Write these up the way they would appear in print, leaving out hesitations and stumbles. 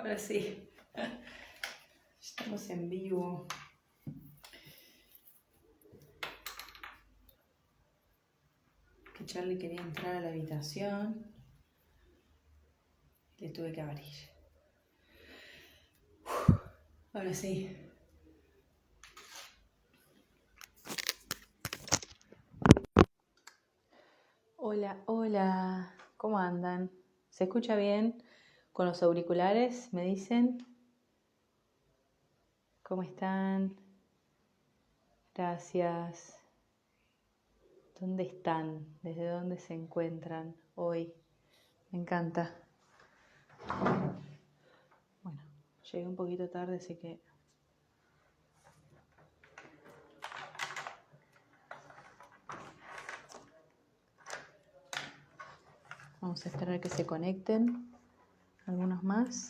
Ahora sí, estamos en vivo. Que Charlie quería entrar a la habitación. Le tuve que abrir. Ahora sí. Hola, hola. ¿Cómo andan? ¿Se escucha bien con los auriculares? ¿Me dicen? ¿Cómo están? Gracias. ¿Dónde están? ¿Desde dónde se encuentran hoy? Me encanta. Bueno, llegué un poquito tarde, así que... Vamos a esperar que se conecten algunos más.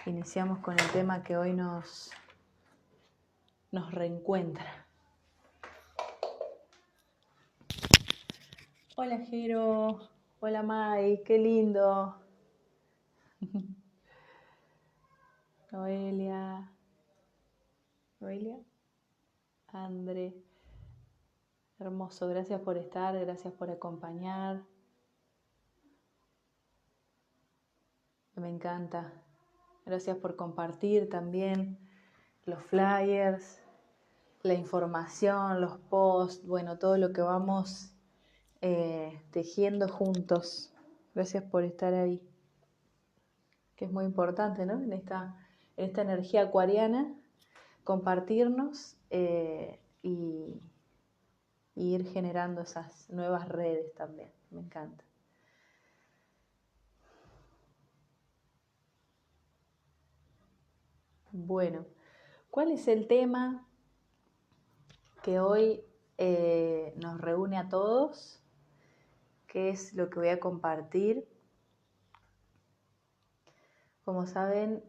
Iniciamos con el tema que hoy nos reencuentra. Hola Jero, hola Mai, qué lindo. Noelia, André, hermoso, gracias por estar, gracias por acompañar. Me encanta. Gracias por compartir también los flyers, la información, los posts, bueno, todo lo que vamos tejiendo juntos. Gracias por estar ahí, que es muy importante, ¿no? En esta energía acuariana, compartirnos y ir generando esas nuevas redes también. Me encanta. Bueno, ¿cuál es el tema que hoy nos reúne a todos? ¿Qué es lo que voy a compartir? Como saben,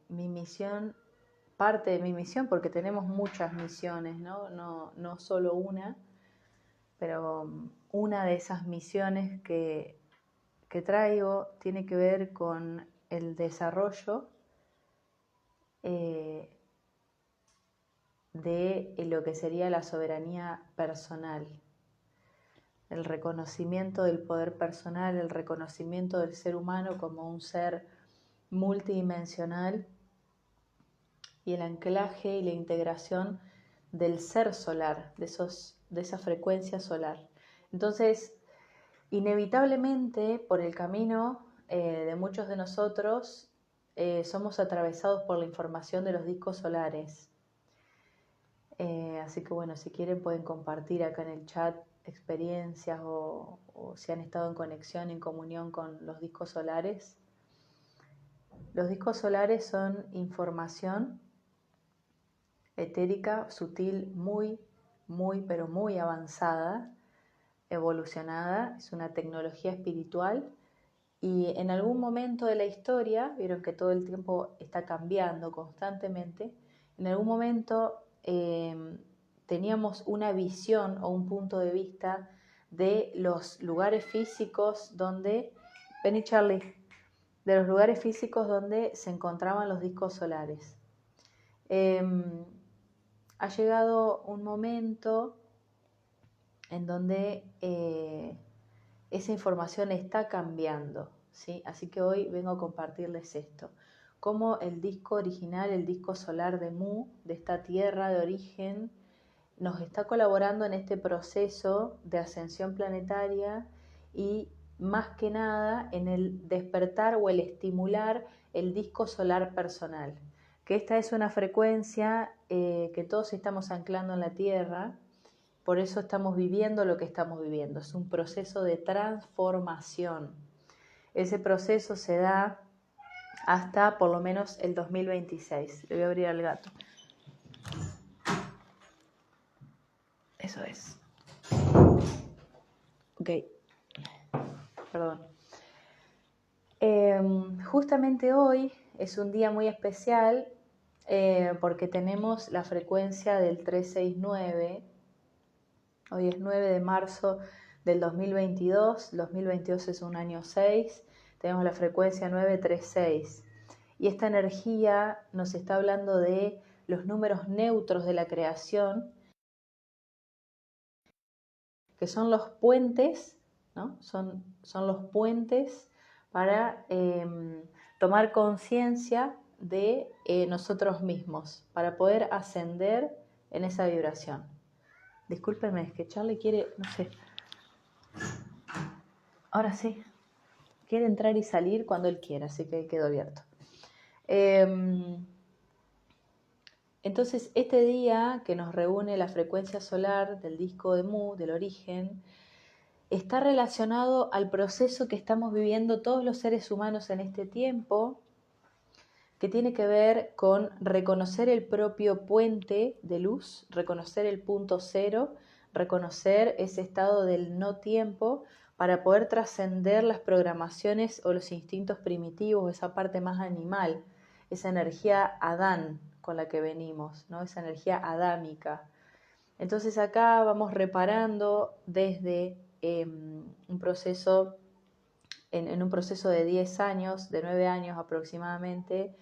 mi misión, parte de mi misión, porque tenemos muchas misiones, no solo una, pero una de esas misiones que traigo tiene que ver con el desarrollo de lo que sería la soberanía personal, el reconocimiento del poder personal, el reconocimiento del ser humano como un ser multidimensional y el anclaje y la integración del ser solar, de esa frecuencia solar. Entonces, inevitablemente, por el camino de muchos de nosotros, somos atravesados por la información de los discos solares. Así que bueno, si quieren pueden compartir acá en el chat experiencias o si han estado en conexión, en comunión con los discos solares. Los discos solares son información etérica, sutil, muy, pero muy avanzada, evolucionada. Es una tecnología espiritual y en algún momento de la historia, vieron que todo el tiempo está cambiando constantemente, en algún momento teníamos una visión o un punto de vista de los lugares físicos donde, Penny Charlie, de los lugares físicos donde se encontraban los discos solares. Ha llegado un momento en donde esa información está cambiando, ¿sí? Así que hoy vengo a compartirles esto. Cómo el disco original, el disco solar de Mu, de esta tierra de origen, nos está colaborando en este proceso de ascensión planetaria y más que nada en el despertar o el estimular el disco solar personal. Que esta es una frecuencia que todos estamos anclando en la Tierra, por eso estamos viviendo lo que estamos viviendo. Es un proceso de transformación. Ese proceso se da hasta por lo menos el 2026. Le voy a abrir al gato. Eso es. Ok. Perdón. Justamente hoy es un día muy especial porque tenemos la frecuencia del 369. Hoy es 9 de marzo del 2022. 2022 es un año 6. Tenemos la frecuencia 936. y esta energía nos está hablando de los números neutros de la creación, que son los puentes, ¿no? Son los puentes para tomar conciencia de nosotros mismos, para poder ascender en esa vibración. Discúlpenme, es que Charlie quiere, no sé, ahora sí, quiere entrar y salir cuando él quiera, así que quedó abierto. Entonces, este día que nos reúne la frecuencia solar del disco de Mu, del origen, está relacionado al proceso que estamos viviendo todos los seres humanos en este tiempo, que tiene que ver con reconocer el propio puente de luz, reconocer el punto cero, reconocer ese estado del no tiempo para poder trascender las programaciones o los instintos primitivos, esa parte más animal, esa energía Adán con la que venimos, ¿no? Esa energía adámica. Entonces acá vamos reparando desde un proceso, en un proceso de 10 años, de 9 años aproximadamente,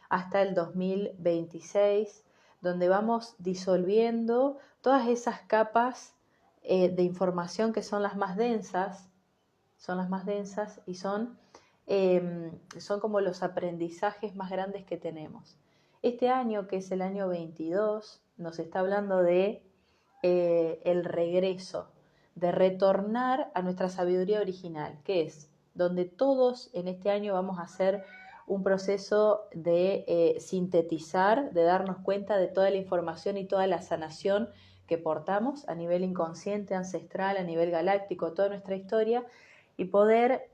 hasta el 2026, donde vamos disolviendo todas esas capas de información que son las más densas, y son como los aprendizajes más grandes que tenemos. Este año, que es el año 22, nos está hablando de el regreso, de retornar a nuestra sabiduría original, que es donde todos en este año vamos a hacer un proceso de sintetizar, de darnos cuenta de toda la información y toda la sanación que portamos a nivel inconsciente, ancestral, a nivel galáctico, toda nuestra historia, y poder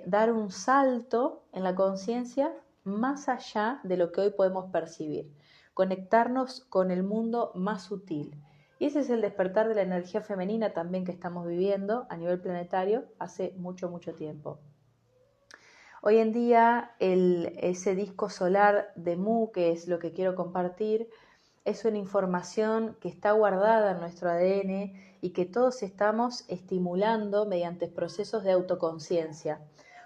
dar un salto en la conciencia más allá de lo que hoy podemos percibir, conectarnos con el mundo más sutil. Y ese es el despertar de la energía femenina también que estamos viviendo a nivel planetario hace mucho, mucho tiempo. Hoy en día ese disco solar de Mu, que es lo que quiero compartir, es una información que está guardada en nuestro ADN y que todos estamos estimulando mediante procesos de autoconciencia.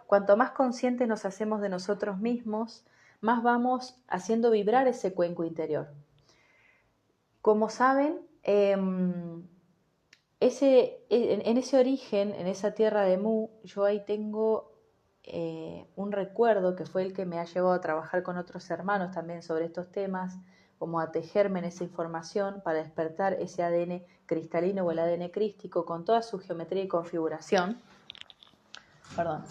Cuanto más conscientes nos hacemos de nosotros mismos, más vamos haciendo vibrar ese cuenco interior. Como saben, en ese origen, en esa tierra de Mu, yo ahí tengo un recuerdo que fue el que me ha llevado a trabajar con otros hermanos también sobre estos temas, como a tejerme en esa información para despertar ese ADN cristalino o el ADN crístico con toda su geometría y configuración. Perdón.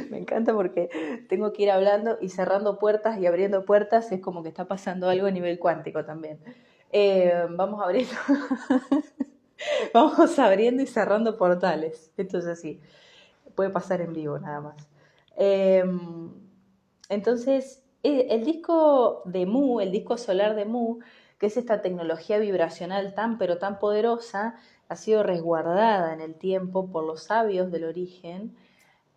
Me encanta porque tengo que ir hablando y cerrando puertas y abriendo puertas, es como que está pasando algo a nivel cuántico también. Vamos abriendo vamos abriendo y cerrando portales. Esto es así, puede pasar en vivo nada más. Entonces, el disco de Mu, el disco solar de Mu, que es esta tecnología vibracional tan pero tan poderosa, ha sido resguardada en el tiempo por los sabios del origen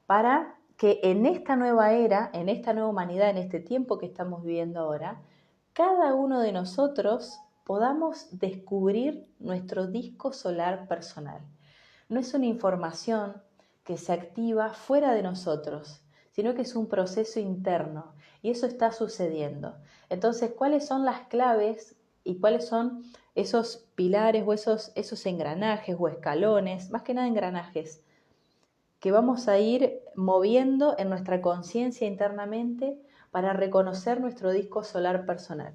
para que en esta nueva era, en esta nueva humanidad, en este tiempo que estamos viviendo ahora, cada uno de nosotros podamos descubrir nuestro disco solar personal. No es una información que se activa fuera de nosotros, sino que es un proceso interno y eso está sucediendo. Entonces, ¿cuáles son las claves y cuáles son esos pilares o esos engranajes o escalones, más que nada engranajes, que vamos a ir moviendo en nuestra conciencia internamente para reconocer nuestro disco solar personal?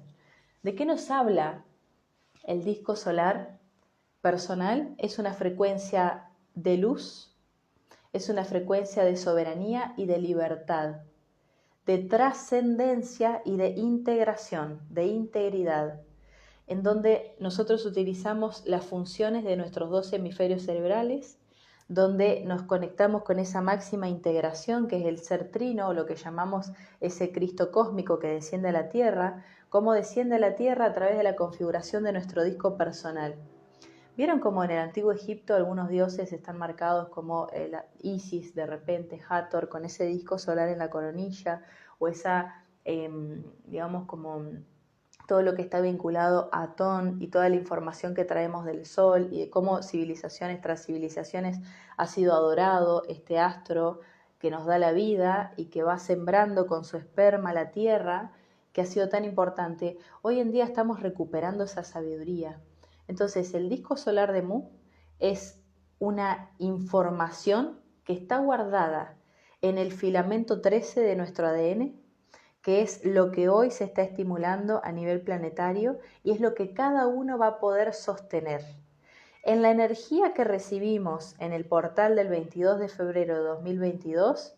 ¿De qué nos habla el disco solar personal? Es una frecuencia de luz, es una frecuencia de soberanía y de libertad, de trascendencia y de integración, de integridad, en donde nosotros utilizamos las funciones de nuestros dos hemisferios cerebrales, donde nos conectamos con esa máxima integración que es el ser trino, o lo que llamamos ese Cristo cósmico que desciende a la Tierra, cómo desciende a la Tierra a través de la configuración de nuestro disco personal. ¿Vieron cómo en el antiguo Egipto algunos dioses están marcados como Isis, de repente, Hathor, con ese disco solar en la coronilla, o esa, digamos, como todo lo que está vinculado a Atón y toda la información que traemos del Sol y de cómo civilizaciones tras civilizaciones ha sido adorado este astro que nos da la vida y que va sembrando con su esperma la Tierra, que ha sido tan importante. Hoy en día estamos recuperando esa sabiduría. Entonces, el disco solar de Mu es una información que está guardada en el filamento 13 de nuestro ADN, que es lo que hoy se está estimulando a nivel planetario y es lo que cada uno va a poder sostener. En la energía que recibimos en el portal del 22 de febrero de 2022,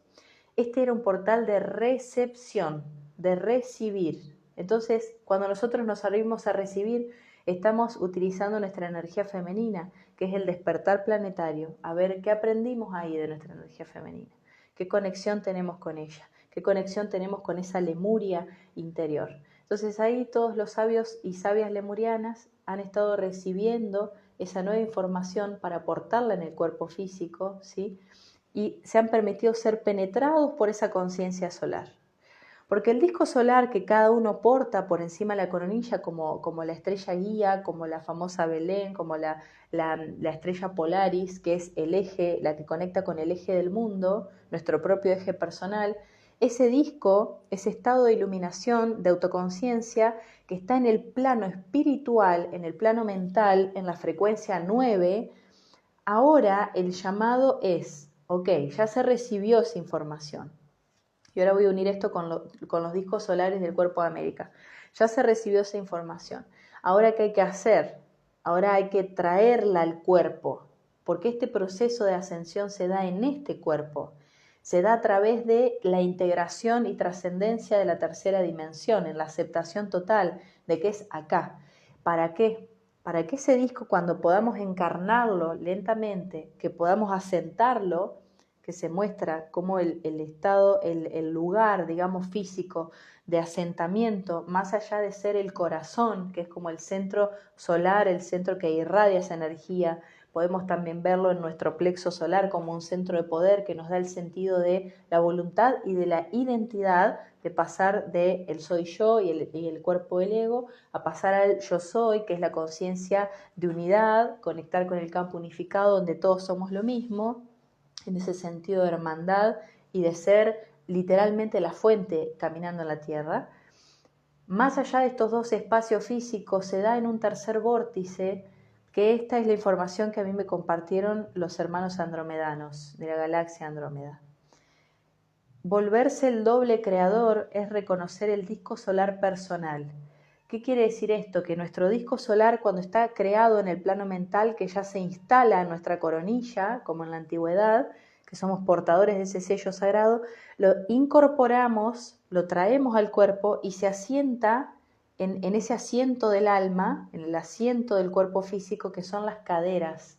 este era un portal de recepción, de recibir. Entonces, cuando nosotros nos abrimos a recibir, estamos utilizando nuestra energía femenina, que es el despertar planetario, a ver qué aprendimos ahí de nuestra energía femenina, qué conexión tenemos con ella, qué conexión tenemos con esa Lemuria interior. Entonces ahí todos los sabios y sabias lemurianas han estado recibiendo esa nueva información para aportarla en el cuerpo físico, ¿sí? Y se han permitido ser penetrados por esa conciencia solar. Porque el disco solar que cada uno porta por encima de la coronilla, como la estrella guía, como la famosa Belén, como la estrella Polaris, que es el eje, la que conecta con el eje del mundo, nuestro propio eje personal, ese disco, ese estado de iluminación, de autoconciencia, que está en el plano espiritual, en el plano mental, en la frecuencia 9, ahora el llamado es, ok, ya se recibió esa información. Y ahora voy a unir esto con los discos solares del cuerpo de América. Ya se recibió esa información. Ahora, ¿qué hay que hacer? Ahora hay que traerla al cuerpo, porque este proceso de ascensión se da en este cuerpo. Se da a través de la integración y trascendencia de la tercera dimensión, en la aceptación total de que es acá. ¿Para qué? Para que ese disco, cuando podamos encarnarlo lentamente, que podamos asentarlo, que se muestra como el estado, el lugar, digamos, físico de asentamiento, más allá de ser el corazón, que es como el centro solar, el centro que irradia esa energía, podemos también verlo en nuestro plexo solar como un centro de poder que nos da el sentido de la voluntad y de la identidad, de pasar de el soy yo y el cuerpo del ego, a pasar al yo soy, que es la conciencia de unidad, conectar con el campo unificado donde todos somos lo mismo, en ese sentido de hermandad y de ser literalmente la fuente caminando en la tierra. Más allá de estos dos espacios físicos se da en un tercer vórtice, que esta es la información que a mí me compartieron los hermanos andromedanos de la galaxia Andrómeda. Volverse el doble creador es reconocer el disco solar personal. ¿Qué quiere decir esto? Que nuestro disco solar, cuando está creado en el plano mental, que ya se instala en nuestra coronilla, como en la antigüedad, que somos portadores de ese sello sagrado, lo incorporamos, lo traemos al cuerpo y se asienta en ese asiento del alma, en el asiento del cuerpo físico, que son las caderas.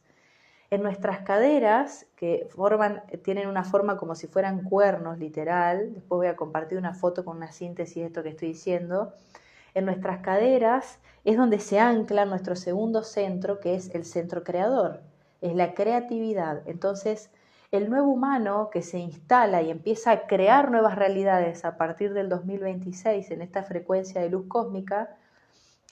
En nuestras caderas, que tienen una forma como si fueran cuernos, literal, después voy a compartir una foto con una síntesis de esto que estoy diciendo. En nuestras caderas es donde se ancla nuestro segundo centro, que es el centro creador, es la creatividad. Entonces, el nuevo humano que se instala y empieza a crear nuevas realidades a partir del 2026 en esta frecuencia de luz cósmica,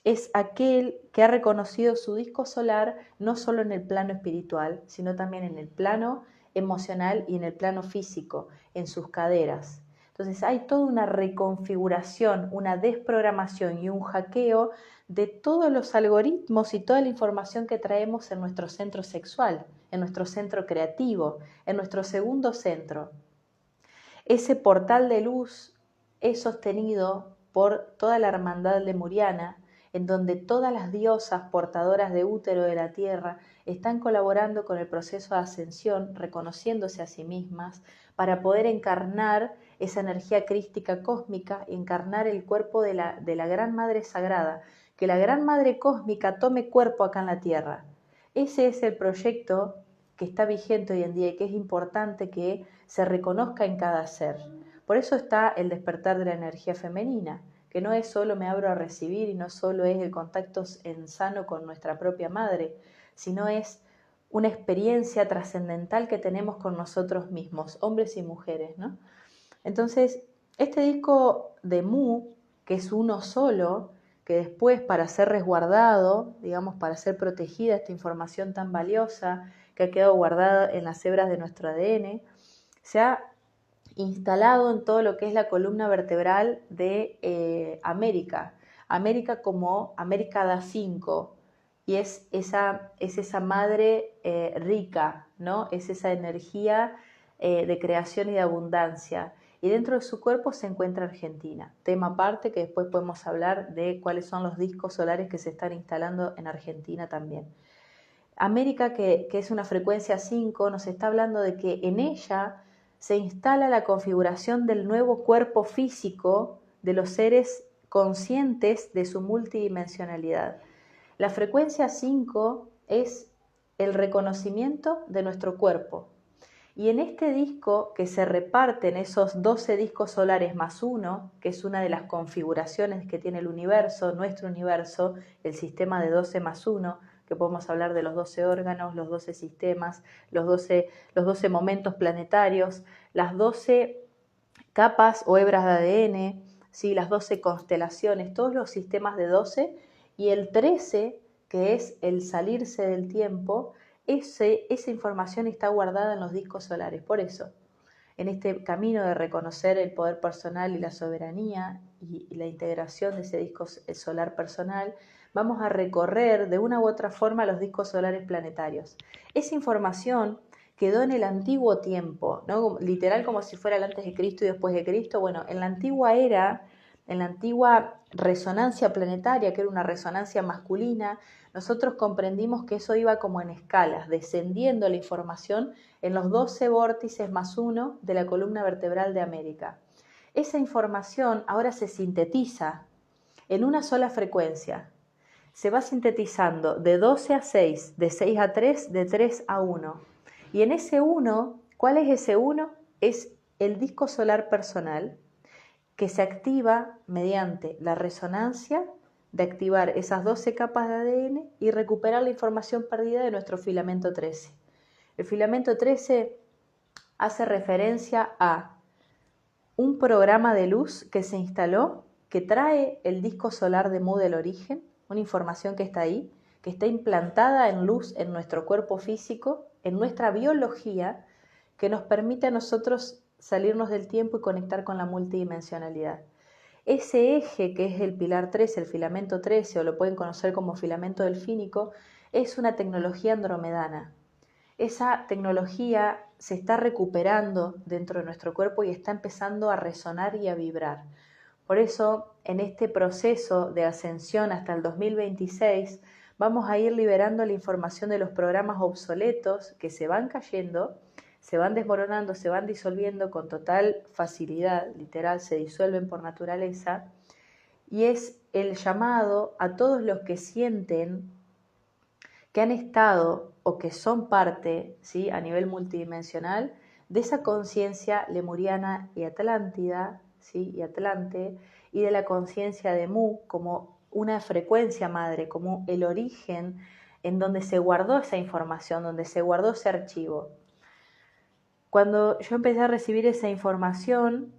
es aquel que ha reconocido su disco solar no solo en el plano espiritual, sino también en el plano emocional y en el plano físico, en sus caderas. Entonces hay toda una reconfiguración, una desprogramación y un hackeo de todos los algoritmos y toda la información que traemos en nuestro centro sexual, en nuestro centro creativo, en nuestro segundo centro. Ese portal de luz es sostenido por toda la hermandad lemuriana, en donde todas las diosas portadoras de útero de la tierra están colaborando con el proceso de ascensión, reconociéndose a sí mismas, para poder encarnar esa energía crística cósmica, encarnar el cuerpo de la Gran Madre Sagrada, que la Gran Madre Cósmica tome cuerpo acá en la tierra. Ese es el proyecto que está vigente hoy en día y que es importante que se reconozca en cada ser. Por eso está el despertar de la energía femenina, que no es solo me abro a recibir y no solo es el contacto en sano con nuestra propia madre, sino es una experiencia trascendental que tenemos con nosotros mismos, hombres y mujeres, ¿no? Entonces, este disco de Mu, que es uno solo, que después, para ser resguardado, digamos, para ser protegida esta información tan valiosa que ha quedado guardada en las hebras de nuestro ADN, se ha instalado en todo lo que es la columna vertebral de América. América como América da 5, y es esa madre rica, ¿no? Es esa energía de creación y de abundancia. Y dentro de su cuerpo se encuentra Argentina. Tema aparte que después podemos hablar de cuáles son los discos solares que se están instalando en Argentina también. América, que es una frecuencia 5, nos está hablando de que en ella se instala la configuración del nuevo cuerpo físico de los seres conscientes de su multidimensionalidad. La frecuencia 5 es el reconocimiento de nuestro cuerpo. Y en este disco, que se reparten esos 12 discos solares más 1, que es una de las configuraciones que tiene el universo, nuestro universo, el sistema de 12 más 1, que podemos hablar de los 12 órganos, los 12 sistemas, los 12 momentos planetarios, las 12 capas o hebras de ADN, ¿sí? Las 12 constelaciones, todos los sistemas de 12, y el 13, que es el salirse del tiempo. Esa información está guardada en los discos solares. Por eso, en este camino de reconocer el poder personal y la soberanía y la integración de ese disco solar personal, vamos a recorrer de una u otra forma los discos solares planetarios. Esa información quedó en el antiguo tiempo, ¿no? Literal como si fuera el antes de Cristo y después de Cristo. Bueno, en la antigua era, en la antigua resonancia planetaria, que era una resonancia masculina, nosotros comprendimos que eso iba como en escalas, descendiendo la información en los 12 vórtices más 1 de la columna vertebral de América. Esa información ahora se sintetiza en una sola frecuencia. Se va sintetizando de 12 a 6, de 6 a 3, de 3 a 1. Y en ese 1, ¿cuál es ese 1? Es el disco solar personal, que se activa mediante la resonancia de activar esas 12 capas de ADN y recuperar la información perdida de nuestro filamento 13. El filamento 13 hace referencia a un programa de luz que se instaló, que trae el disco solar de Mu del origen, una información que está ahí, que está implantada en luz en nuestro cuerpo físico, en nuestra biología, que nos permite a nosotros salirnos del tiempo y conectar con la multidimensionalidad. Ese eje, que es el pilar 13, el filamento 13, o lo pueden conocer como filamento delfínico, es una tecnología andromedana. Esa tecnología se está recuperando dentro de nuestro cuerpo y está empezando a resonar y a vibrar. Por eso, en este proceso de ascensión hasta el 2026, vamos a ir liberando la información de los programas obsoletos que se van cayendo, se van desmoronando, se van disolviendo con total facilidad, literal, se disuelven por naturaleza, y es el llamado a todos los que sienten que han estado o que son parte, ¿sí?, a nivel multidimensional de esa conciencia lemuriana y atlántida, ¿sí?, y Atlante, y de la conciencia de Mu como una frecuencia madre, como el origen en donde se guardó esa información, donde se guardó ese archivo. Cuando yo empecé a recibir esa información,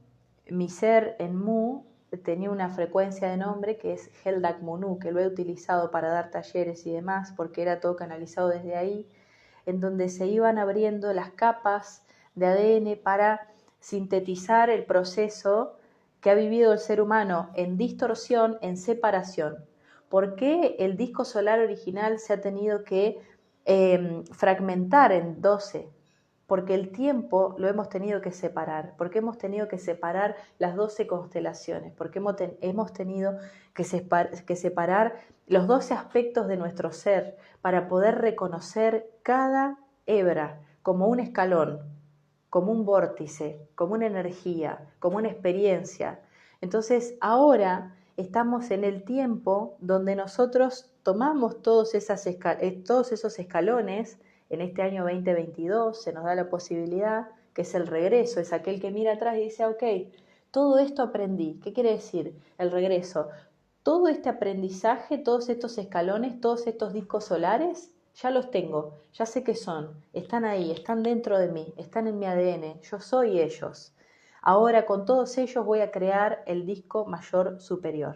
mi ser en Mu tenía una frecuencia de nombre que es Heldak Munu, que lo he utilizado para dar talleres y demás, porque era todo canalizado desde ahí, en donde se iban abriendo las capas de ADN para sintetizar el proceso que ha vivido el ser humano en distorsión, en separación. ¿Por qué el disco solar original se ha tenido que fragmentar en 12? Porque el tiempo lo hemos tenido que separar, porque hemos tenido que separar las 12 constelaciones, porque hemos tenido que separar los 12 aspectos de nuestro ser para poder reconocer cada hebra como un escalón, como un vórtice, como una energía, como una experiencia. Entonces ahora estamos en el tiempo donde nosotros tomamos todos esos escalones. En este año 2022 se nos da la posibilidad, que es el regreso, es aquel que mira atrás y dice, ok, todo esto aprendí. ¿Qué quiere decir el regreso? Todo este aprendizaje, todos estos escalones, todos estos discos solares, ya los tengo, ya sé qué son, están ahí, están dentro de mí, están en mi ADN, yo soy ellos. Ahora con todos ellos voy a crear el disco mayor superior.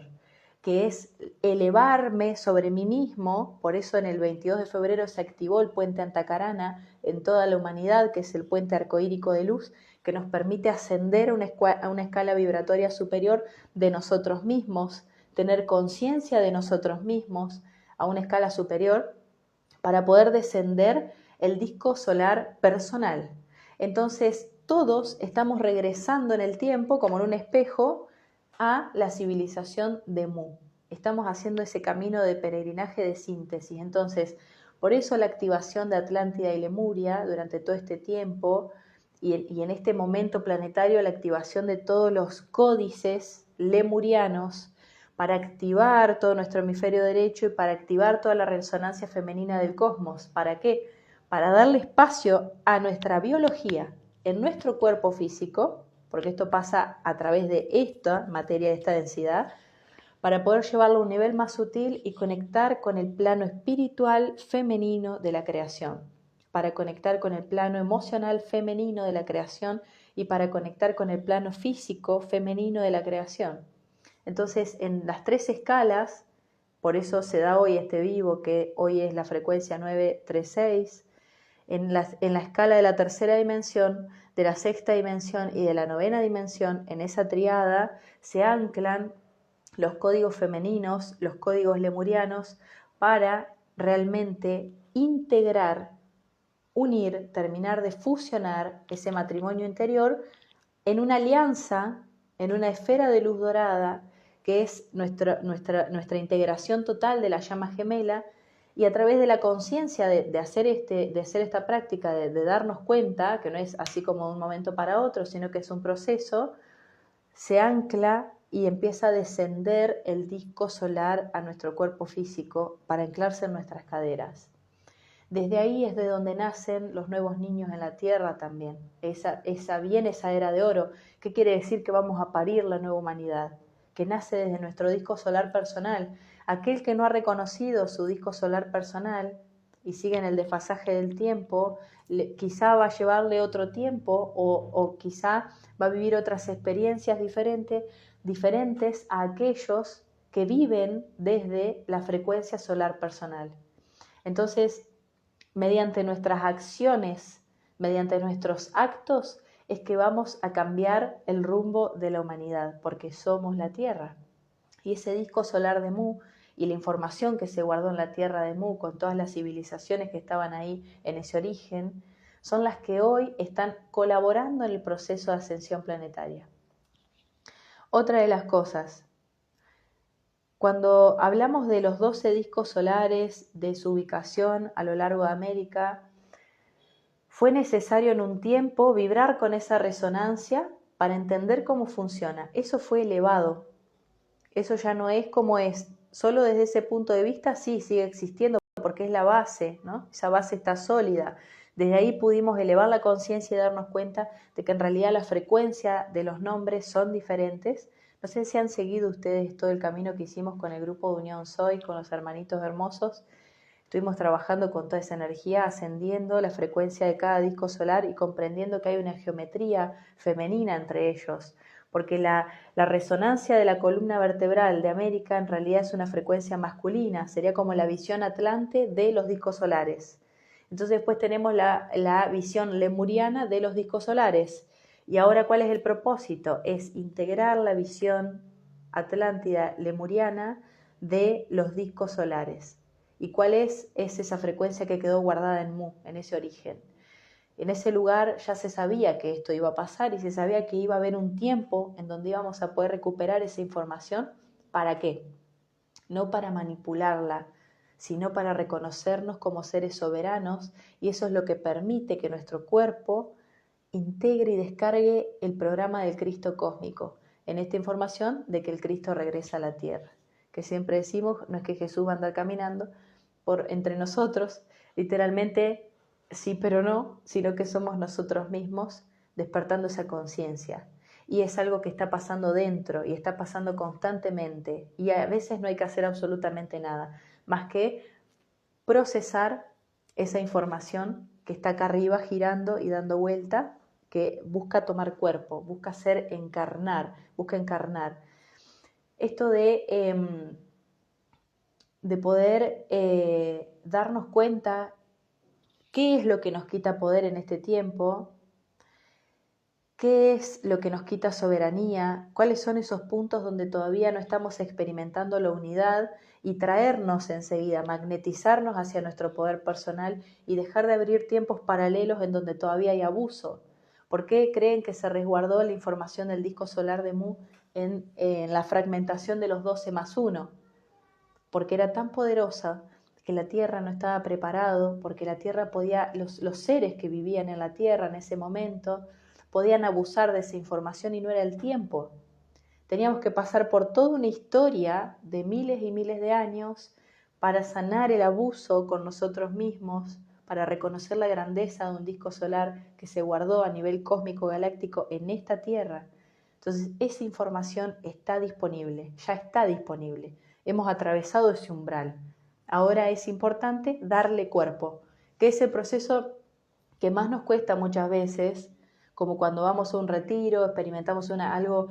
que es elevarme sobre mí mismo. Por eso en el 22 de febrero se activó el puente Antacarana en toda la humanidad, que es el puente arcoírico de luz, que nos permite ascender a una escala vibratoria superior de nosotros mismos, tener conciencia de nosotros mismos a una escala superior para poder descender el disco solar personal. Entonces todos estamos regresando en el tiempo, como en un espejo, a la civilización de Mu. Estamos haciendo ese camino de peregrinaje de síntesis. Entonces, por eso la activación de Atlántida y Lemuria durante todo este tiempo y en este momento planetario, la activación de todos los códices lemurianos para activar todo nuestro hemisferio derecho y para activar toda la resonancia femenina del cosmos. ¿Para qué? Para darle espacio a nuestra biología en nuestro cuerpo físico, porque esto pasa a través de esta materia, de esta densidad, para poder llevarlo a un nivel más sutil y conectar con el plano espiritual femenino de la creación, para conectar con el plano emocional femenino de la creación y para conectar con el plano físico femenino de la creación. Entonces, en las 3 escalas, por eso se da hoy este vivo, que hoy es la frecuencia 936, en la escala de la 3ª dimensión, de la 6ª dimensión y de la 9ª dimensión, en esa triada se anclan los códigos femeninos, los códigos lemurianos, para realmente integrar, unir, terminar de fusionar ese matrimonio interior en una alianza, en una esfera de luz dorada, que es nuestra integración total de la llama gemela, y a través de la conciencia de hacer esta práctica, de darnos cuenta, que no es así como de un momento para otro, sino que es un proceso, se ancla y empieza a descender el disco solar a nuestro cuerpo físico para anclarse en nuestras caderas. Desde ahí es de donde nacen los nuevos niños en la tierra también. Viene esa era de oro. ¿Qué quiere decir? Que vamos a parir la nueva humanidad, que nace desde nuestro disco solar personal. Aquel que no ha reconocido su disco solar personal y sigue en el desfasaje del tiempo, quizá va a llevarle otro tiempo o quizá va a vivir otras experiencias diferentes a aquellos que viven desde la frecuencia solar personal. Entonces, mediante nuestras acciones, mediante nuestros actos, es que vamos a cambiar el rumbo de la humanidad, porque somos la Tierra. Y ese disco solar de Mu y la información que se guardó en la Tierra de Mu con todas las civilizaciones que estaban ahí en ese origen, son las que hoy están colaborando en el proceso de ascensión planetaria. Otra de las cosas, cuando hablamos de los 12 discos solares, de su ubicación a lo largo de América, fue necesario en un tiempo vibrar con esa resonancia para entender cómo funciona. Eso fue elevado. Eso ya no es como es. Solo desde ese punto de vista sí sigue existiendo porque es la base, ¿no? Esa base está sólida. Desde ahí pudimos elevar la conciencia y darnos cuenta de que en realidad la frecuencia de los nombres son diferentes. No sé si han seguido ustedes todo el camino que hicimos con el grupo de Unión Soy, con los hermanitos hermosos. Estuvimos trabajando con toda esa energía, ascendiendo la frecuencia de cada disco solar y comprendiendo que hay una geometría femenina entre ellos, porque la resonancia de la columna vertebral de América en realidad es una frecuencia masculina, sería como la visión atlante de los discos solares. Entonces después tenemos la visión lemuriana de los discos solares. Y ahora, ¿cuál es el propósito? Es integrar la visión atlántida lemuriana de los discos solares. ¿Y cuál es esa frecuencia que quedó guardada en Mu, en ese origen? En ese lugar ya se sabía que esto iba a pasar y se sabía que iba a haber un tiempo en donde íbamos a poder recuperar esa información. ¿Para qué? No para manipularla, sino para reconocernos como seres soberanos, y eso es lo que permite que nuestro cuerpo integre y descargue el programa del Cristo cósmico en esta información de que el Cristo regresa a la tierra. Que siempre decimos, no es que Jesús va a andar caminando entre nosotros, literalmente sí pero no, sino que somos nosotros mismos despertando esa conciencia. Y es algo que está pasando dentro y está pasando constantemente, y a veces no hay que hacer absolutamente nada más que procesar esa información que está acá arriba girando y dando vuelta, que busca tomar cuerpo, busca encarnar. esto de poder darnos cuenta qué es lo que nos quita poder en este tiempo, qué es lo que nos quita soberanía, cuáles son esos puntos donde todavía no estamos experimentando la unidad y traernos enseguida, magnetizarnos hacia nuestro poder personal y dejar de abrir tiempos paralelos en donde todavía hay abuso. ¿Por qué creen que se resguardó la información del disco solar de Mu en la fragmentación de los 12+1? Porque era tan poderosa que la Tierra no estaba preparado, porque la Tierra podía, los seres que vivían en la Tierra en ese momento, podían abusar de esa información y no era el tiempo. Teníamos que pasar por toda una historia de miles y miles de años para sanar el abuso con nosotros mismos, para reconocer la grandeza de un disco solar que se guardó a nivel cósmico galáctico en esta Tierra. Entonces, esa información está disponible, ya está disponible. Hemos atravesado ese umbral. Ahora es importante darle cuerpo, que es el proceso que más nos cuesta muchas veces, como cuando vamos a un retiro, experimentamos algo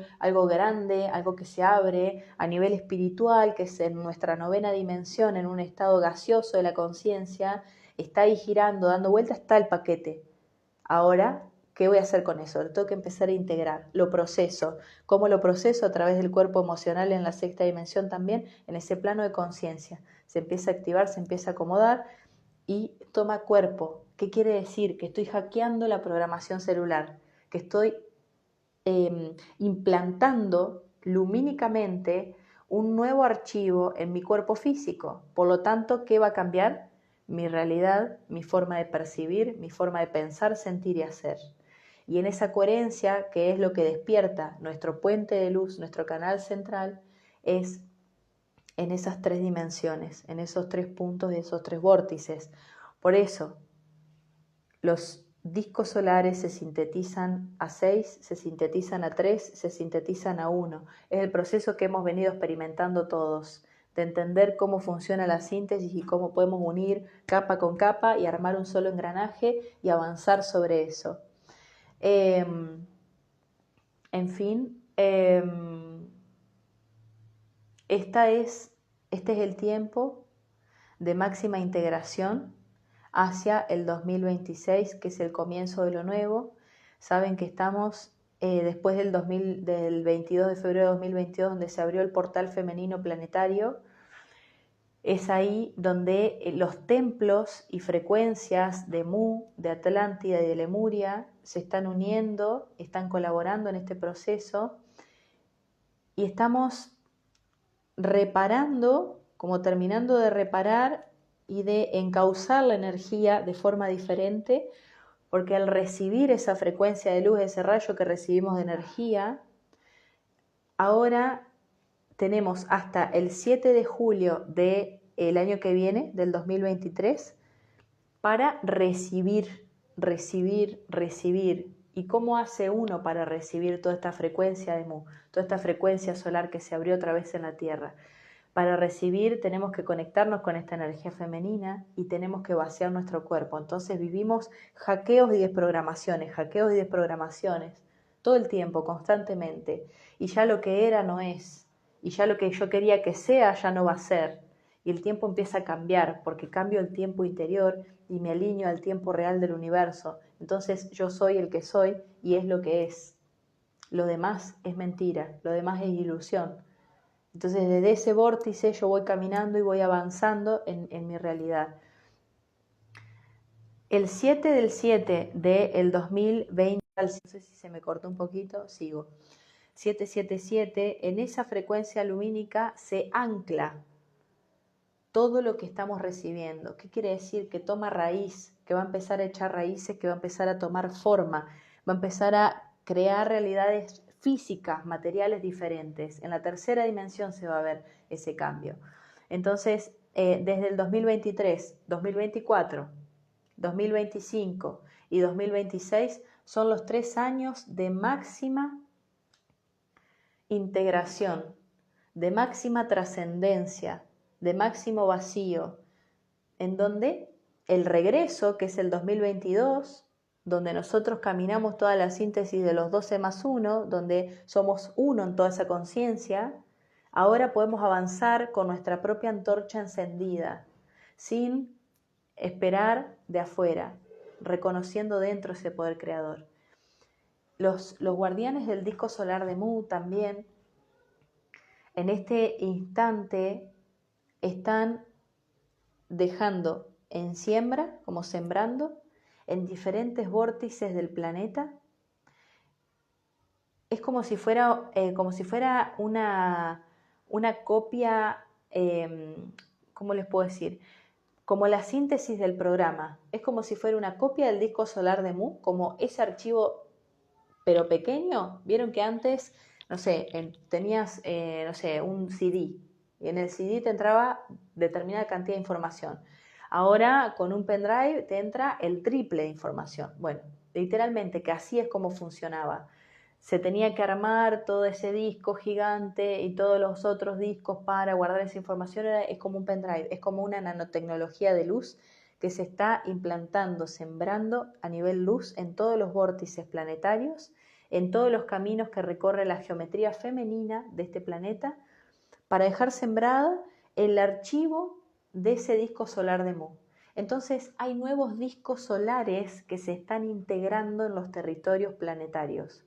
grande, algo que se abre a nivel espiritual, que es en nuestra 9ª dimensión, en un estado gaseoso de la conciencia, está ahí girando, dando vueltas, está el paquete. Ahora, ¿qué voy a hacer con eso? Lo tengo que empezar a integrar, lo proceso. ¿Cómo lo proceso? A través del cuerpo emocional en la 6ª dimensión también, en ese plano de conciencia. Se empieza a activar, se empieza a acomodar y toma cuerpo. ¿Qué quiere decir? Que estoy hackeando la programación celular, que estoy implantando lumínicamente un nuevo archivo en mi cuerpo físico. Por lo tanto, ¿qué va a cambiar? Mi realidad, mi forma de percibir, mi forma de pensar, sentir y hacer. Y en esa coherencia, que es lo que despierta nuestro puente de luz, nuestro canal central, es en esas 3 dimensiones, en esos 3 puntos, esos 3 vórtices. Por eso, los discos solares se sintetizan a 6, se sintetizan a 3, se sintetizan a 1. Es el proceso que hemos venido experimentando todos, de entender cómo funciona la síntesis y cómo podemos unir capa con capa y armar un solo engranaje y avanzar sobre eso. En fin, este es el tiempo de máxima integración hacia el 2026, que es el comienzo de lo nuevo. Saben que estamos después del 22 de febrero de 2022, donde se abrió el portal femenino planetario. Es ahí donde los templos y frecuencias de Mu, de Atlántida y de Lemuria se están uniendo, están colaborando en este proceso y estamos reparando, como terminando de reparar y de encauzar la energía de forma diferente, porque al recibir esa frecuencia de luz, ese rayo que recibimos de energía, ahora tenemos hasta el 7 de julio del año que viene, del 2023, para recibir. ¿Y cómo hace uno para recibir toda esta frecuencia de Mu, toda esta frecuencia solar que se abrió otra vez en la Tierra? Para recibir tenemos que conectarnos con esta energía femenina y tenemos que vaciar nuestro cuerpo. Entonces vivimos hackeos y desprogramaciones todo el tiempo, constantemente. Y ya lo que era no es. Y ya lo que yo quería que sea ya no va a ser. Y el tiempo empieza a cambiar porque cambio el tiempo interior y me alineo al tiempo real del universo. Entonces yo soy el que soy y es lo que es. Lo demás es mentira, lo demás es ilusión. Entonces desde ese vórtice yo voy caminando y voy avanzando en mi realidad. El 7 del 7 del 2020, no sé si se me cortó un poquito, sigo. 777, en esa frecuencia lumínica se ancla todo lo que estamos recibiendo. ¿Qué quiere decir? Que toma raíz, que va a empezar a echar raíces, que va a empezar a tomar forma, va a empezar a crear realidades físicas, materiales diferentes. En la 3ª dimensión se va a ver ese cambio. Entonces, desde el 2023, 2024, 2025 y 2026 son los 3 años de máxima integración, de máxima trascendencia, de máximo vacío, en donde el regreso, que es el 2022, donde nosotros caminamos toda la síntesis de los 12+1, donde somos uno en toda esa conciencia, Ahora podemos avanzar con nuestra propia antorcha encendida, sin esperar de afuera, reconociendo dentro ese poder creador. Los guardianes del disco solar de Mu también, en este instante, están dejando en siembra, como sembrando, en diferentes vórtices del planeta. Es como si fuera una copia, ¿cómo les puedo decir? Como la síntesis del programa. Es como si fuera una copia del disco solar de Mu, como ese archivo, pero pequeño. Vieron que antes, no sé, tenías, no sé, un CD, y en el CD te entraba determinada cantidad de información. Ahora con un pendrive te entra el triple de información. Bueno, literalmente que así es como funcionaba. Se tenía que armar todo ese disco gigante y todos los otros discos para guardar esa información. Es como un pendrive, es como una nanotecnología de luz que se está implantando, sembrando a nivel luz en todos los vórtices planetarios, en todos los caminos que recorre la geometría femenina de este planeta, para dejar sembrada el archivo de ese disco solar de Mu. Entonces hay nuevos discos solares que se están integrando en los territorios planetarios.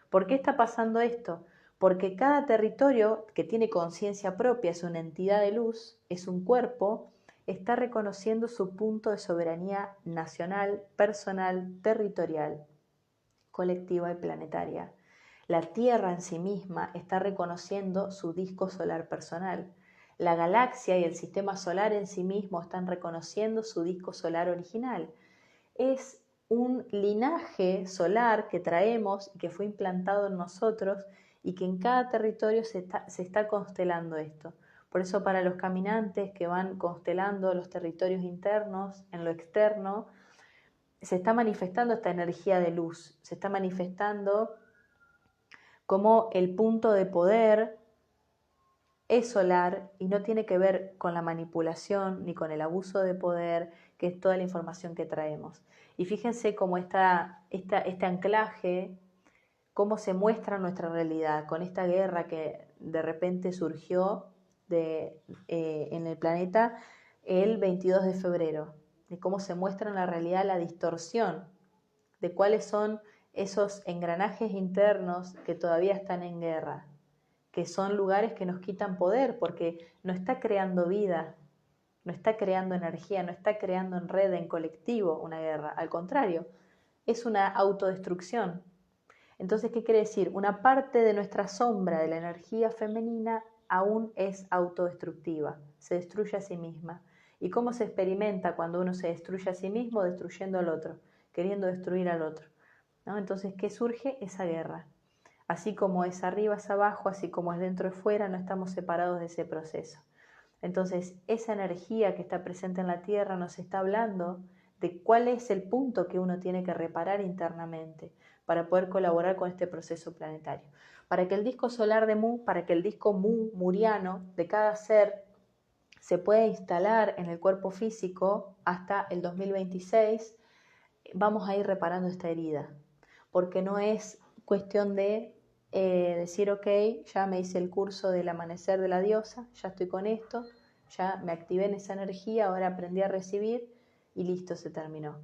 ¿Por qué está pasando esto? Porque cada territorio que tiene conciencia propia, es una entidad de luz, es un cuerpo, está reconociendo su punto de soberanía nacional, personal, territorial, colectiva y planetaria. La Tierra en sí misma está reconociendo su disco solar personal. La galaxia y el sistema solar en sí mismo están reconociendo su disco solar original. Es un linaje solar que traemos y que fue implantado en nosotros y que en cada territorio se está constelando esto. Por eso para los caminantes que van constelando los territorios internos, en lo externo, se está manifestando esta energía de luz, se está manifestando como el punto de poder es solar y no tiene que ver con la manipulación ni con el abuso de poder, que es toda la información que traemos. Y fíjense cómo este anclaje, cómo se muestra nuestra realidad con esta guerra que de repente surgió en el planeta el 22 de febrero, de cómo se muestra en la realidad la distorsión, de cuáles son esos engranajes internos que todavía están en guerra, que son lugares que nos quitan poder, porque no está creando vida, no está creando energía, no está creando en red, en colectivo una guerra. Al contrario, es una autodestrucción. Entonces, ¿qué quiere decir? Una parte de nuestra sombra, de la energía femenina, aún es autodestructiva, se destruye a sí misma. ¿Y cómo se experimenta cuando uno se destruye a sí mismo? Destruyendo al otro, queriendo destruir al otro, ¿no? Entonces, ¿qué surge? Esa guerra. Así como es arriba es abajo, así como es dentro es fuera, no estamos separados de ese proceso. Entonces, esa energía que está presente en la Tierra nos está hablando de cuál es el punto que uno tiene que reparar internamente para poder colaborar con este proceso planetario. Para que el disco solar de Mu, para que el disco muriano de cada ser se pueda instalar en el cuerpo físico hasta el 2026, vamos a ir reparando esta herida, porque no es cuestión de decir, ok, ya me hice el curso del amanecer de la diosa, ya estoy con esto, ya me activé en esa energía, ahora aprendí a recibir y listo, se terminó.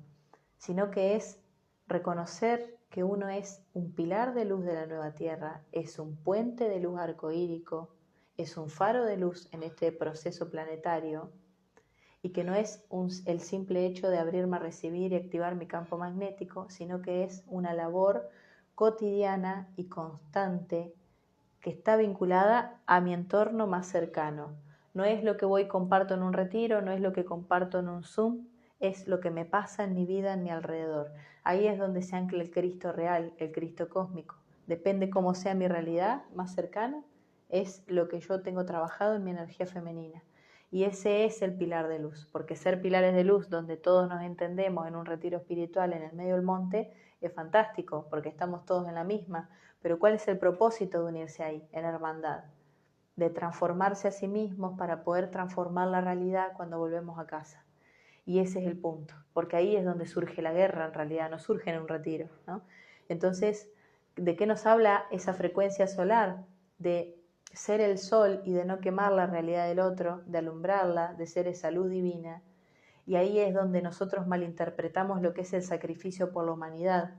Sino que es reconocer que uno es un pilar de luz de la nueva tierra, es un puente de luz arcoírico, es un faro de luz en este proceso planetario, y que no es el simple hecho de abrirme a recibir y activar mi campo magnético, sino que es una labor cotidiana y constante que está vinculada a mi entorno más cercano. No es lo que voy y comparto en un retiro, no es lo que comparto en un Zoom, es lo que me pasa en mi vida, en mi alrededor. Ahí es donde se ancla el Cristo real, el Cristo cósmico. Depende cómo sea mi realidad más cercana, es lo que yo tengo trabajado en mi energía femenina. Y ese es el pilar de luz, porque ser pilares de luz donde todos nos entendemos en un retiro espiritual en el medio del monte es fantástico, porque estamos todos en la misma. Pero ¿cuál es el propósito de unirse ahí, en hermandad? De transformarse a sí mismos para poder transformar la realidad cuando volvemos a casa. Y ese es el punto, porque ahí es donde surge la guerra, en realidad, no surge en un retiro, ¿no? Entonces, ¿de qué nos habla esa frecuencia solar? De ser el sol y de no quemar la realidad del otro, de alumbrarla, de ser esa luz divina. Y ahí es donde nosotros malinterpretamos lo que es el sacrificio por la humanidad,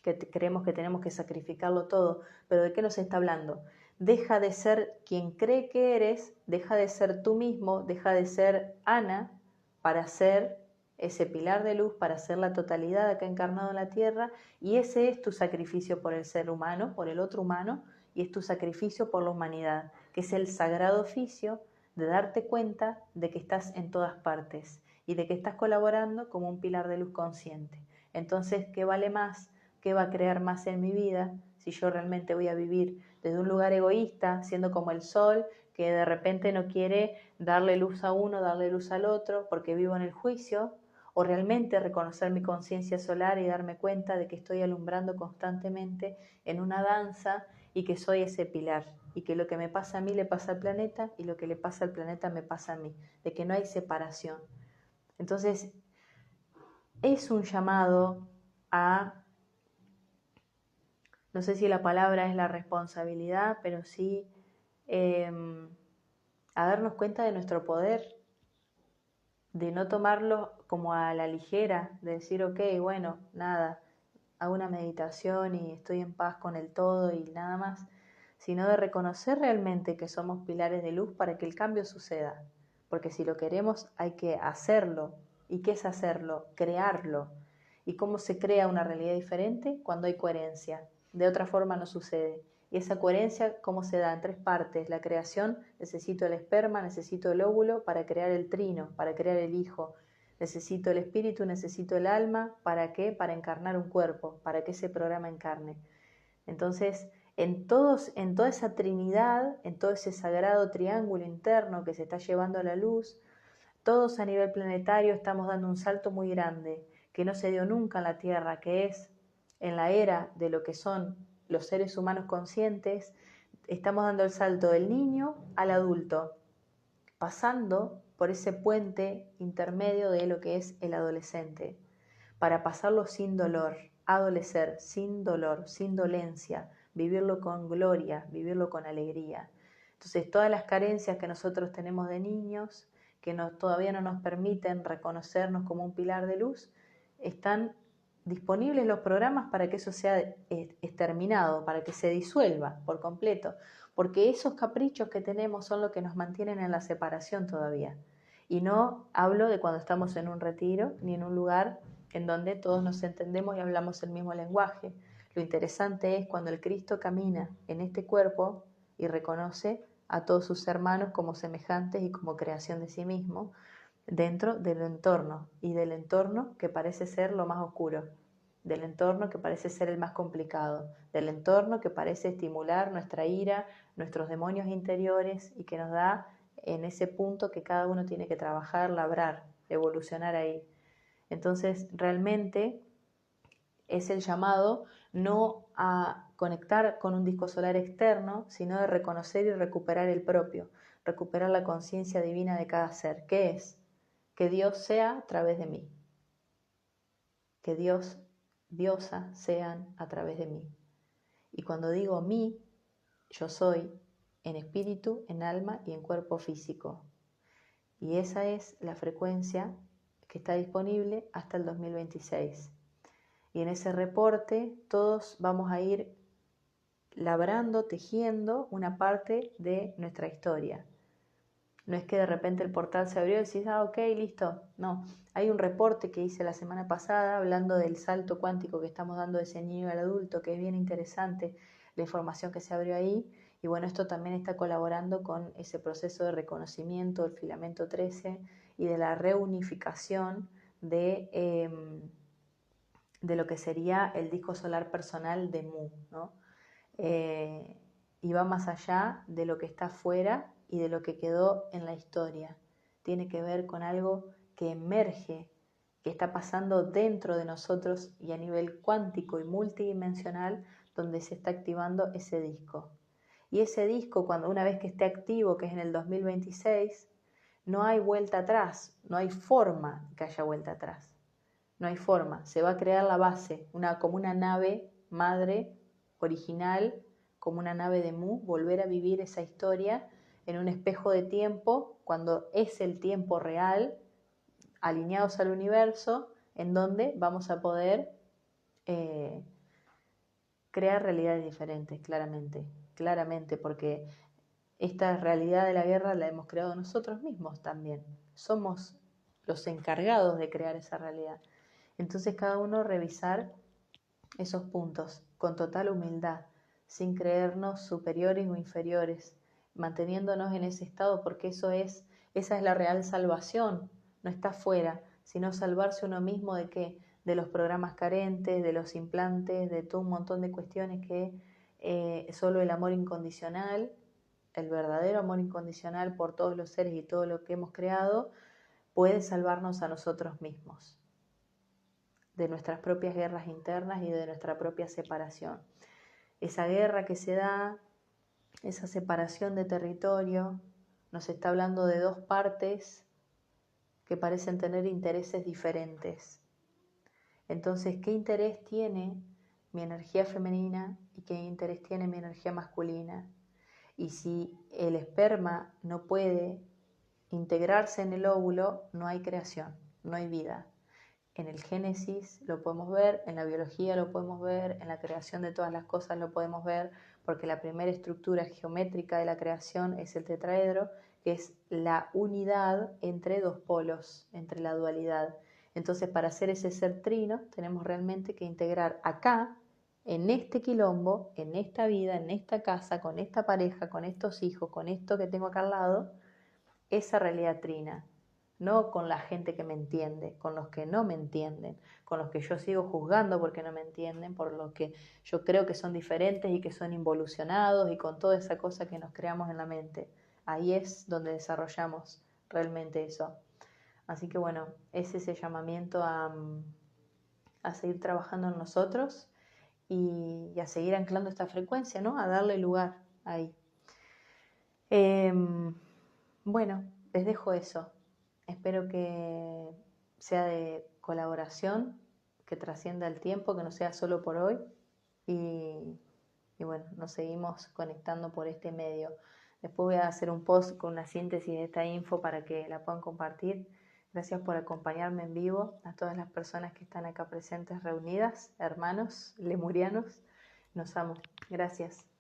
que creemos que tenemos que sacrificarlo todo. Pero ¿de qué nos está hablando? Deja de ser quien cree que eres, deja de ser tú mismo, deja de ser Ana para ser ese pilar de luz, para ser la totalidad acá encarnado en la tierra, y ese es tu sacrificio por el ser humano, por el otro humano, y es tu sacrificio por la humanidad, que es el sagrado oficio de darte cuenta de que estás en todas partes y de que estás colaborando como un pilar de luz consciente. Entonces, ¿qué vale más? ¿Qué va a crear más en mi vida si yo realmente voy a vivir desde un lugar egoísta, siendo como el sol, que de repente no quiere darle luz a uno, darle luz al otro, porque vivo en el juicio? ¿O realmente reconocer mi conciencia solar y darme cuenta de que estoy alumbrando constantemente en una danza y que soy ese pilar? Y que lo que me pasa a mí le pasa al planeta y lo que le pasa al planeta me pasa a mí, de que no hay separación. Entonces, es un llamado a, no sé si la palabra es la responsabilidad, pero sí a darnos cuenta de nuestro poder, de no tomarlo como a la ligera, de decir, ok, bueno, nada, hago una meditación y estoy en paz con el todo y nada más, sino de reconocer realmente que somos pilares de luz para que el cambio suceda, porque si lo queremos hay que hacerlo. ¿Y qué es hacerlo? Crearlo. ¿Y cómo se crea una realidad diferente? Cuando hay coherencia. De otra forma no sucede. Y esa coherencia, ¿cómo se da? En tres partes. La creación, necesito el esperma, necesito el óvulo para crear el trino, para crear el hijo. Necesito el espíritu, necesito el alma. ¿Para qué? Para encarnar un cuerpo, para que ese programa encarne. Entonces, en toda esa trinidad, en todo ese sagrado triángulo interno que se está llevando a la luz, todos a nivel planetario estamos dando un salto muy grande, que no se dio nunca en la Tierra, que es en la era de lo que son los seres humanos conscientes. Estamos dando el salto del niño al adulto, pasando por ese puente intermedio de lo que es el adolescente, para pasarlo sin dolor, adolecer sin dolor, sin dolencia, vivirlo con gloria, vivirlo con alegría. Entonces, todas las carencias que nosotros tenemos de niños, que todavía no nos permiten reconocernos como un pilar de luz, están disponibles los programas para que eso sea exterminado, para que se disuelva por completo, porque esos caprichos que tenemos son los que nos mantienen en la separación todavía. Y no hablo de cuando estamos en un retiro ni en un lugar en donde todos nos entendemos y hablamos el mismo lenguaje. Lo interesante es cuando el Cristo camina en este cuerpo y reconoce a todos sus hermanos como semejantes y como creación de sí mismo dentro del entorno, y del entorno que parece ser lo más oscuro, del entorno que parece ser el más complicado, del entorno que parece estimular nuestra ira, nuestros demonios interiores, y que nos da en ese punto que cada uno tiene que trabajar, labrar, evolucionar ahí. Entonces, realmente es el llamado no a conectar con un disco solar externo, sino de reconocer y recuperar el propio, recuperar la conciencia divina de cada ser. ¿Qué es? Que Dios sea a través de mí, que Dios, diosa sean a través de mí. Y cuando digo mí, yo soy en espíritu, en alma y en cuerpo físico. Y esa es la frecuencia que está disponible hasta el 2026. Y en ese reporte todos vamos a ir labrando, tejiendo una parte de nuestra historia. No es que de repente el portal se abrió y decís, ok, listo. No, hay un reporte que hice la semana pasada hablando del salto cuántico que estamos dando de ese niño al adulto, que es bien interesante la información que se abrió ahí. Y bueno, esto también está colaborando con ese proceso de reconocimiento del filamento 13 y de la reunificación de lo que sería el disco solar personal de Mu, ¿no? Y va más allá de lo que está afuera y de lo que quedó en la historia. Tiene que ver con algo que emerge, que está pasando dentro de nosotros y a nivel cuántico y multidimensional, donde se está activando ese disco. Y ese disco, cuando una vez que esté activo, que es en el 2026, no hay vuelta atrás, no hay forma que haya vuelta atrás. No hay forma, se va a crear la base, como una nave madre original, como una nave de Mu, volver a vivir esa historia en un espejo de tiempo, cuando es el tiempo real, alineados al universo, en donde vamos a poder crear realidades diferentes, claramente, porque esta realidad de la guerra la hemos creado nosotros mismos también. Somos los encargados de crear esa realidad. Entonces cada uno revisar esos puntos con total humildad, sin creernos superiores o inferiores, manteniéndonos en ese estado, porque esa es la real salvación, no está fuera, sino salvarse uno mismo de qué, de los programas carentes, de los implantes, de todo un montón de cuestiones que solo el amor incondicional, el verdadero amor incondicional por todos los seres y todo lo que hemos creado, puede salvarnos a nosotros mismos de nuestras propias guerras internas y de nuestra propia separación. Esa guerra que se da, esa separación de territorio, nos está hablando de dos partes que parecen tener intereses diferentes. Entonces, ¿qué interés tiene mi energía femenina y qué interés tiene mi energía masculina? Y si el esperma no puede integrarse en el óvulo, no hay creación, no hay vida. En el Génesis lo podemos ver, en la biología lo podemos ver, en la creación de todas las cosas lo podemos ver, porque la primera estructura geométrica de la creación es el tetraedro, que es la unidad entre dos polos, entre la dualidad. Entonces, para hacer ese ser trino, tenemos realmente que integrar acá, en este quilombo, en esta vida, en esta casa, con esta pareja, con estos hijos, con esto que tengo acá al lado, esa realidad trina. No con la gente que me entiende, con los que no me entienden, con los que yo sigo juzgando porque no me entienden, por los que yo creo que son diferentes y que son involucionados y con toda esa cosa que nos creamos en la mente. Ahí es donde desarrollamos realmente eso. Así que bueno, es ese llamamiento a seguir trabajando en nosotros y a seguir anclando esta frecuencia, ¿no? A darle lugar ahí. Bueno, les dejo eso. Espero que sea de colaboración, que trascienda el tiempo, que no sea solo por hoy. Y bueno, nos seguimos conectando por este medio. Después voy a hacer un post con una síntesis de esta info para que la puedan compartir. Gracias por acompañarme en vivo, a todas las personas que están acá presentes reunidas, hermanos lemurianos. Nos amo. Gracias.